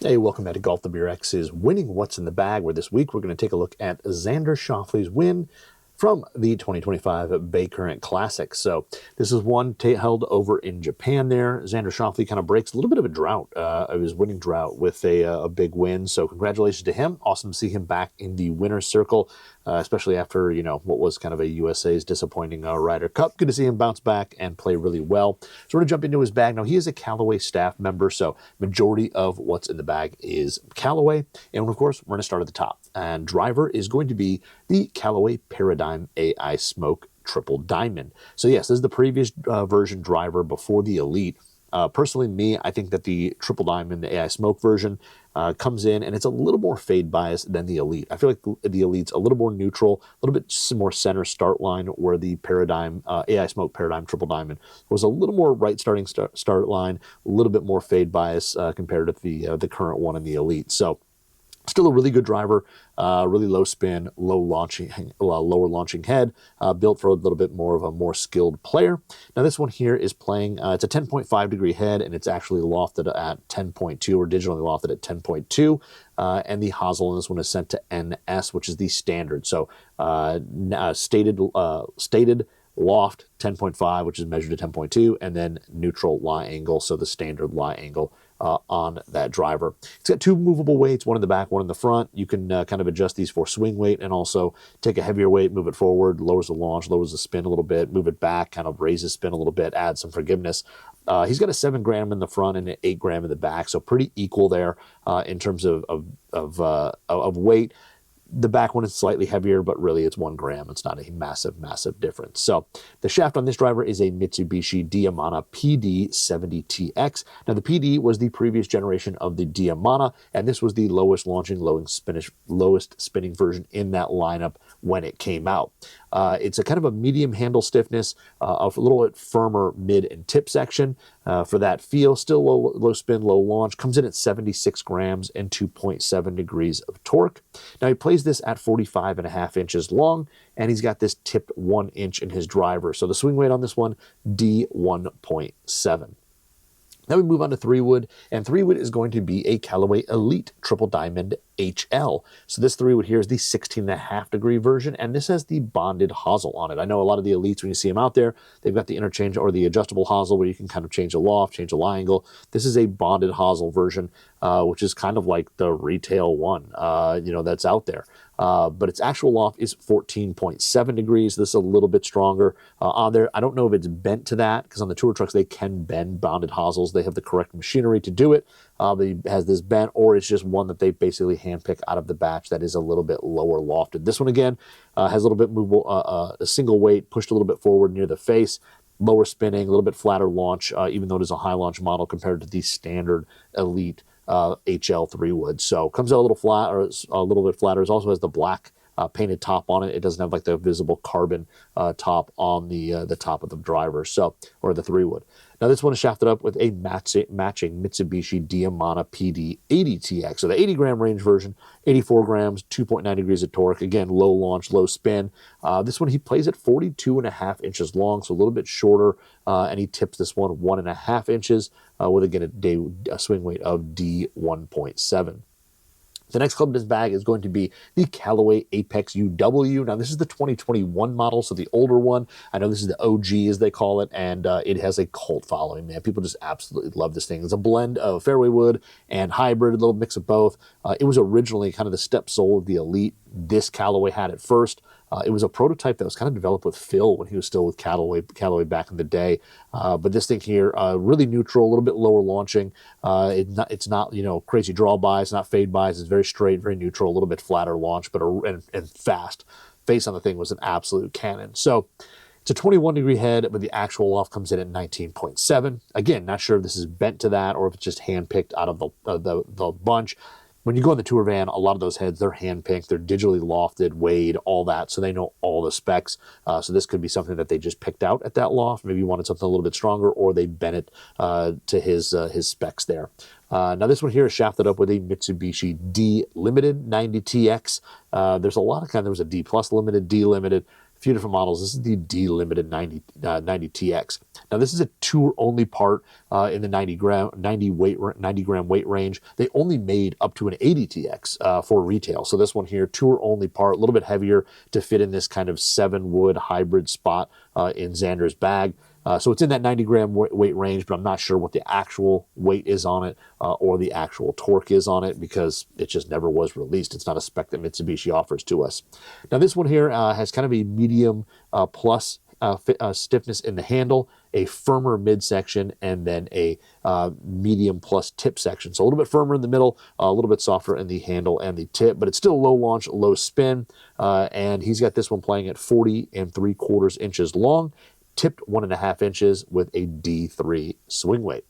Hey, welcome back to Golf WRX's Winning What's in the Bag, where this week we're going to take a look at Xander Schauffele's win from the 2025 Baycurrent Classic. So this is one held over in Japan there. Xander Schauffele kind of breaks a little bit of a drought, of his winning drought with a big win. So congratulations to him. Awesome to see him back in the winner's circle, especially after, what was kind of a USA's disappointing Ryder Cup. Good to see him bounce back and play really well. So we're going to jump into his bag. Now, he is a Callaway staff member, so majority of what's in the bag is Callaway. And of course, we're going to start at the top. And driver is going to be the Callaway Paradym AI Smoke Triple Diamond. So yes, this is the previous version driver before the Elyte. Personally, I think that the Triple Diamond, the AI Smoke version, comes in and it's a little more fade biased than the Elyte. I feel like the Elyte's a little more neutral, a little bit more center start line, where the Paradym, AI Smoke Paradym Triple Diamond was a little more right starting start line, a little bit more fade bias compared to the current one in the Elyte. So still a really good driver, really low spin, lower launching head, built for a little bit more of a more skilled player. Now this one here is playing, it's a 10.5 degree head, and it's actually lofted at 10.2, or digitally lofted at 10.2, and the hosel in this one is set to NS, which is the standard. So stated loft 10.5, which is measured to 10.2, and then neutral lie angle, so the standard lie angle on that driver. It's got two movable weights, one in the back, one in the front. You can kind of adjust these for swing weight, and also take a heavier weight, move it forward, lowers the launch, lowers the spin a little bit, move it back, kind of raises spin a little bit, add some forgiveness. He's got a 7 gram in the front and an 8 gram in the back, so pretty equal there in terms of weight. The back one is slightly heavier, but really it's 1 gram. It's not a massive difference. So the shaft on this driver is a Mitsubishi Diamana PD70TX. Now the PD was the previous generation of the Diamana, and this was the lowest launching, lowest spinning version in that lineup when it came out. It's a kind of a medium handle stiffness, a little bit firmer mid and tip section for that feel. Still low spin, low launch. Comes in at 76 grams and 2.7 degrees of torque. Now he plays this at 45.5 inches long, and he's got this tipped 1 inch in his driver. So the swing weight on this one, D1.7. Now we move on to 3-wood, and 3-wood is going to be a Callaway Elyte Triple Diamond HL. So this 3-wood here is the 16.5 degree version, and this has the bonded hosel on it. I know a lot of the Elytes, when you see them out there, they've got the interchange or the adjustable hosel where you can kind of change the loft, change the lie angle. This is a bonded hosel version, which is kind of like the retail one, that's out there. But its actual loft is 14.7 degrees. This is a little bit stronger on there. I don't know if it's bent to that, because on the tour trucks, they can bend bonded hosels. They have the correct machinery to do it. It has this bent, or it's just one that they basically handpick out of the batch that is a little bit lower lofted. This one, again, has a little bit movable, a single weight, pushed a little bit forward near the face, lower spinning, a little bit flatter launch, even though it is a high launch model compared to the standard Elyte HL 3-wood. So comes out a little flat, or a little bit flatter. It also has the black painted top on it. It doesn't have like the visible carbon top on the top of the driver, or the 3-wood. Now this one is shafted up with a matching Mitsubishi Diamana PD80TX. So the 80 gram range version, 84 grams, 2.9 degrees of torque. Again, low launch, low spin. This one he plays at 42.5 inches long, so a little bit shorter, and he tips this one 1.5 inches with, again, a swing weight of D1.7. The next club in his bag is going to be the Callaway Apex UW. Now, this is the 2021 model, so the older one. I know this is the OG, as they call it, and it has a cult following, man. People just absolutely love this thing. It's a blend of fairway wood and hybrid, a little mix of both. It was originally kind of the step sole of the Elyte. This Callaway had it first. It was a prototype that was kind of developed with Phil when he was still with Callaway back in the day. But this thing here, really neutral, a little bit lower launching. It's not crazy draw bias, not fade bias. It's very straight, very neutral, a little bit flatter launch, but and fast. Face on the thing was an absolute cannon. So it's a 21 degree head, but the actual loft comes in at 19.7. Again, not sure if this is bent to that or if it's just handpicked out of the bunch. When you go in the tour van, a lot of those heads, they're hand-picked, they're digitally lofted, weighed, all that, so they know all the specs. So this could be something that they just picked out at that loft. Maybe you wanted something a little bit stronger, or they bent it to his specs there. Now this one here is shafted up with a Mitsubishi D Limited 90TX. There's a lot of there was a D Plus Limited, D Limited, few different models. This is the D-Limited 90TX. Now, this is a tour-only part in the 90 gram weight range. They only made up to an 80TX for retail. So this one here, tour-only part, a little bit heavier to fit in this kind of 7-wood hybrid spot in Xander's bag. So it's in that 90 gram weight range, but I'm not sure what the actual weight is on it or the actual torque is on it because it just never was released. It's not a spec that Mitsubishi offers to us. Now this one here has kind of a medium plus stiffness in the handle, a firmer midsection, and then a medium plus tip section. So a little bit firmer in the middle, a little bit softer in the handle and the tip, but it's still low launch, low spin. And he's got this one playing at 40 3/4 inches long, tipped 1.5 inches with a D3 swing weight.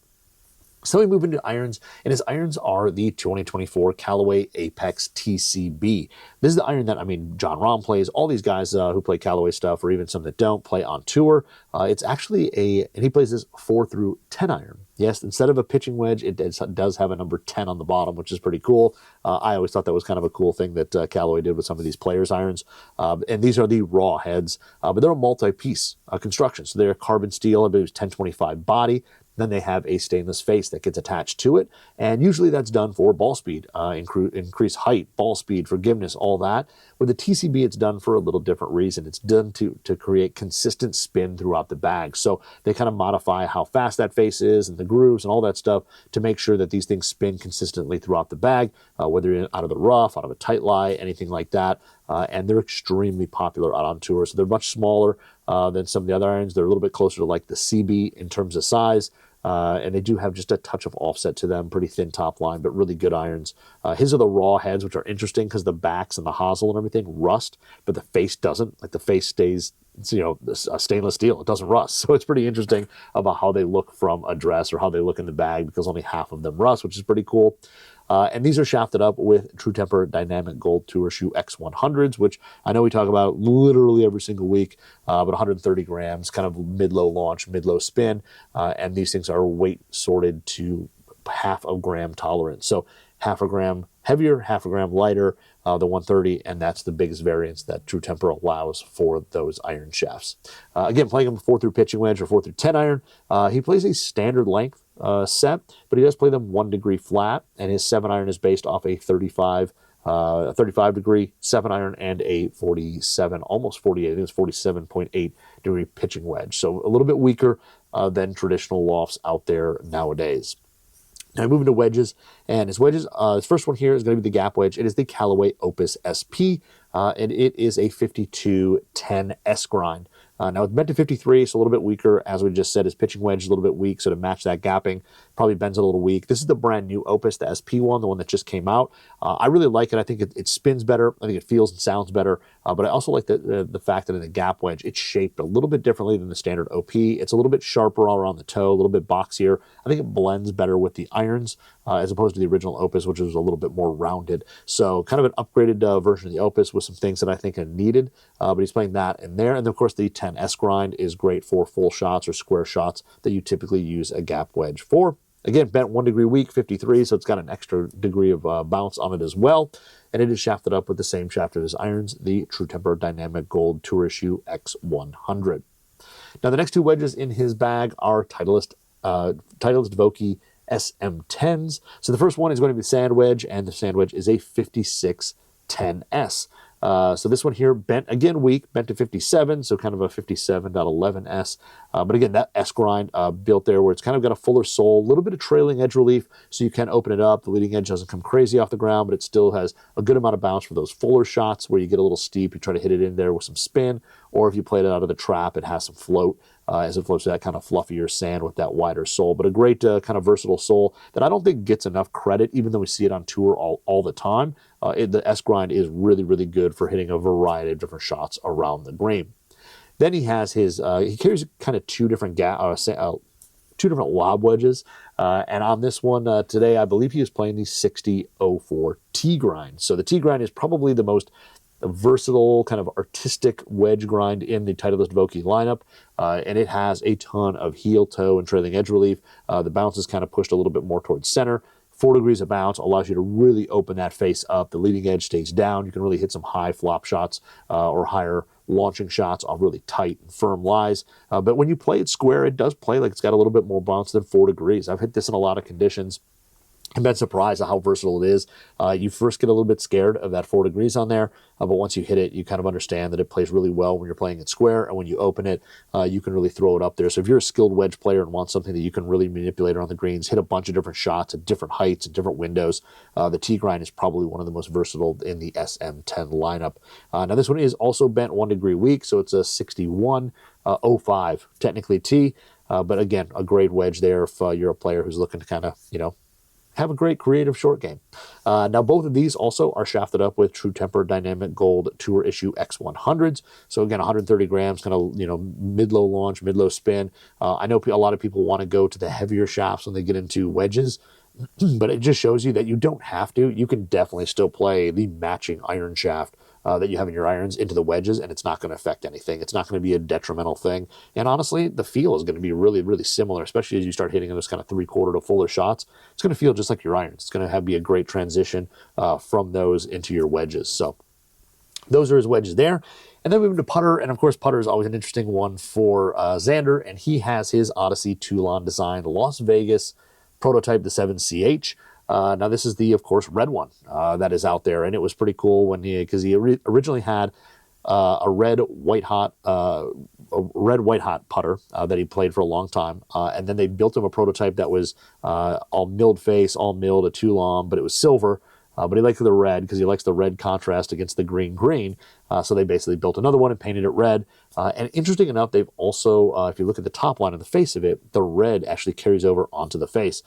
So we move into irons, and his irons are the 2024 Callaway Apex TCB. This is the iron that, John Rahm plays. All these guys who play Callaway stuff, or even some that don't, play on tour. It's actually and he plays this 4 through 10 iron. Yes, instead of a pitching wedge, it does have a number 10 on the bottom, which is pretty cool. I always thought that was kind of a cool thing that Callaway did with some of these players' irons. And these are the raw heads, but they're a multi-piece construction. So they're carbon steel, I believe it's 1025 body. Then they have a stainless face that gets attached to it. And usually that's done for ball speed, increase height, ball speed, forgiveness, all that. With the TCB, it's done for a little different reason. It's done to create consistent spin throughout the bag. So they kind of modify how fast that face is and the grooves and all that stuff to make sure that these things spin consistently throughout the bag, whether you're out of the rough, out of a tight lie, anything like that. And they're extremely popular out on tour. So they're much smaller than some of the other irons. They're a little bit closer to like the CB in terms of size. And they do have just a touch of offset to them, pretty thin top line, but really good irons. His are the raw heads, which are interesting because the backs and the hosel and everything rust, but the face doesn't. Like the face stays, stainless steel. It doesn't rust. So it's pretty interesting about how they look from a dress or how they look in the bag because only half of them rust, which is pretty cool. And these are shafted up with True Temper Dynamic Gold Tour Shoe X100s, which I know we talk about literally every single week, but 130 grams, kind of mid-low launch, mid-low spin. And these things are weight sorted to 0.5 gram tolerance. So 0.5 gram heavier, 0.5 gram lighter, the 130, and that's the biggest variance that True Temper allows for those iron shafts. Again, playing them 4 through pitching wedge or 4 through 10 iron, he plays a standard length set, but he does play them 1 degree flat, and his 7 iron is based off a 35 degree 7 iron and a 47, almost 48, I think it's 47.8 degree pitching wedge. So a little bit weaker than traditional lofts out there nowadays. Now moving to wedges, and his wedges, his first one here is going to be the gap wedge. It is the Callaway Opus SP, and it is a 5210 S grind. Now it's bent to 53, so a little bit weaker. As we just said, his pitching wedge is a little bit weak, so to match that gapping, probably bends a little weak. This is the brand new Opus, the SP one, the one that just came out. I really like it. I think it spins better. I think it feels and sounds better. But I also like the fact that in the gap wedge, it's shaped a little bit differently than the standard OP. It's a little bit sharper all around the toe, a little bit boxier. I think it blends better with the irons as opposed to the original Opus, which was a little bit more rounded. So kind of an upgraded version of the Opus with some things that I think are needed. But he's playing that in there. And then, of course, the 10S grind is great for full shots or square shots that you typically use a gap wedge for. Again, bent 1 degree weak, 53, so it's got an extra degree of bounce on it as well. And it is shafted up with the same shaft as irons, the True Temper Dynamic Gold Tour Shoe X100. Now, the next 2 wedges in his bag are Titleist Vokey SM10s. So the first one is going to be the sand wedge, and the sand wedge is a 5610S. So this one here, bent again weak, bent to 57, so kind of a 57.11S. But again, that S grind built there where it's kind of got a fuller sole, a little bit of trailing edge relief, so you can open it up. The leading edge doesn't come crazy off the ground, but it still has a good amount of bounce for those fuller shots where you get a little steep, you try to hit it in there with some spin, or if you played it out of the trap, it has some float as it floats to that kind of fluffier sand with that wider sole. But a great kind of versatile sole that I don't think gets enough credit, even though we see it on tour all the time. The S grind is really, really good for hitting a variety of different shots around the green. Then he has his, he carries kind of two different lob wedges. And on this one today, I believe he is playing the 6004 T grind. So the T grind is probably the most versatile kind of artistic wedge grind in the Titleist Vokey lineup. And it has a ton of heel, toe, and trailing edge relief. The bounce is kind of pushed a little bit more towards center. 4 degrees of bounce allows you to really open that face up. The leading edge stays down. You can really hit some high flop shots or higher launching shots off really tight and firm lies. But when you play it square, it does play like it's got a little bit more bounce than 4 degrees. I've hit this in a lot of conditions. I've been surprised at how versatile it is. You first get a little bit scared of that 4 degrees on there, but once you hit it, you kind of understand that it plays really well when you're playing it square, and when you open it, you can really throw it up there. So if you're a skilled wedge player and want something that you can really manipulate around the greens, hit a bunch of different shots at different heights and different windows, the T-Grind is probably one of the most versatile in the SM10 lineup. Now this one is also bent 1 degree weak, so it's a 61.05 technically T, but again, a great wedge there if you're a player who's looking to kind of, have a great creative short game. Now, both of these also are shafted up with True Temper Dynamic Gold Tour Issue X100s. So again, 130 grams, kind of, mid-low launch, mid-low spin. I know a lot of people want to go to the heavier shafts when they get into wedges, but it just shows you that you don't have to. You can definitely still play the matching iron shaft that you have in your irons into the wedges, and it's not going to affect anything. It's not going to be a detrimental thing. And honestly, the feel is going to be really, really similar, especially as you start hitting those kind of 3/4 to fuller shots. It's going to feel just like your irons. It's going to be a great transition from those into your wedges. So those are his wedges there. And then we move to putter, and of course, putter is always an interesting one for Xander, and he has his Odyssey Toulon designed Las Vegas prototype, the 7CH. Now this is the, of course, red one that is out there, and it was pretty cool because he originally had a red white hot putter that he played for a long time, and then they built him a prototype that was all milled face, all milled, a Toulon, but it was silver. But he liked the red because he likes the red contrast against the green. So they basically built another one and painted it red. And interesting enough, they've also, if you look at the top line of the face of it, the red actually carries over onto the face.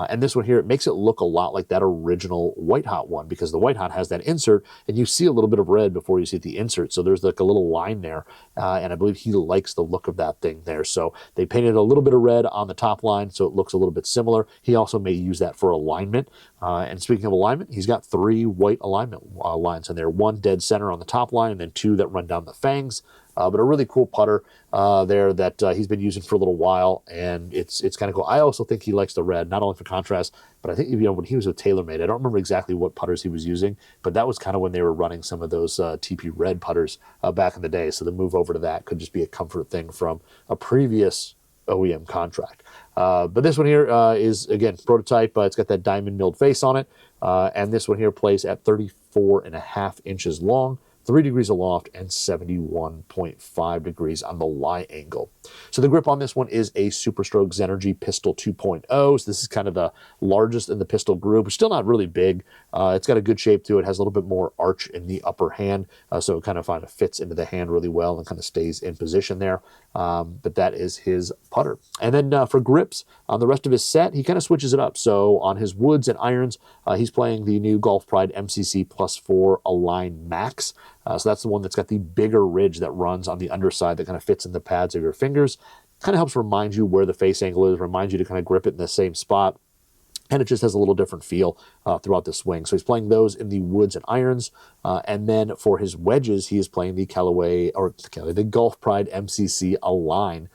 And this one here, it makes it look a lot like that original White Hot one, because the White Hot has that insert, and you see a little bit of red before you see the insert. So there's like a little line there, and I believe he likes the look of that thing there. So they painted a little bit of red on the top line, so it looks a little bit similar. He also may use that for alignment. And speaking of alignment, he's got 3 white alignment lines in there, 1 dead center on the top line, and then 2 that run down the fangs. But a really cool putter there that he's been using for a little while, and it's kind of cool. I also think he likes the red, not only for contrast, but I think when he was with TaylorMade, I don't remember exactly what putters he was using, but that was kind of when they were running some of those TP red putters back in the day. So the move over to that could just be a comfort thing from a previous OEM contract. But this one here is, again, prototype. It's got that diamond milled face on it, and this one here plays at 34.5 inches long, 3 degrees aloft, and 71.5 degrees on the lie angle. So the grip on this one is a SuperStroke Zenergy Pistol 2.0. So this is kind of the largest in the pistol group. It's still not really big. It's got a good shape to it. It has a little bit more arch in the upper hand, so it kind of fits into the hand really well and kind of stays in position there. But that is his putter. And then for grips, on the rest of his set, he kind of switches it up. So on his woods and irons, he's playing the new Golf Pride MCC +4 Align Max. So that's the one that's got the bigger ridge that runs on the underside that kind of fits in the pads of your fingers. Kind of helps remind you where the face angle is, reminds you to kind of grip it in the same spot. And it just has a little different feel throughout the swing. So he's playing those in the woods and irons. And then for his wedges, he is playing the the Golf Pride MCC Align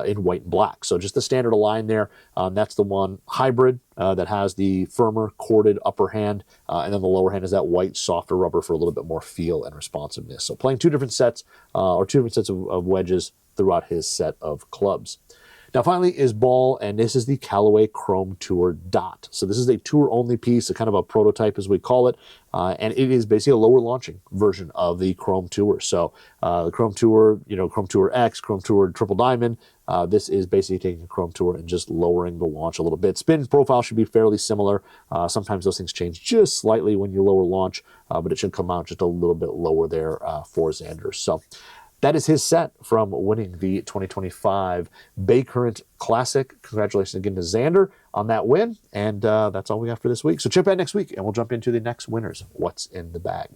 in white and black. So just the standard Align there. That's the one hybrid that has the firmer corded upper hand, and then the lower hand is that white softer rubber for a little bit more feel and responsiveness. So playing two different sets of wedges throughout his set of clubs. Now finally is ball, and this is the Callaway Chrome Tour Dot. So this is a tour-only piece, a kind of a prototype as we call it, and it is basically a lower launching version of the Chrome Tour. So the Chrome Tour, Chrome Tour X, Chrome Tour Triple Diamond, this is basically taking a Chrome Tour and just lowering the launch a little bit. Spin profile should be fairly similar. Sometimes those things change just slightly when you lower launch, but it should come out just a little bit lower there for Xander. So that is his set from winning the 2025 Baycurrent Classic. Congratulations again to Xander on that win. And that's all we got for this week. So check back next week, and we'll jump into the next winners. What's in the bag?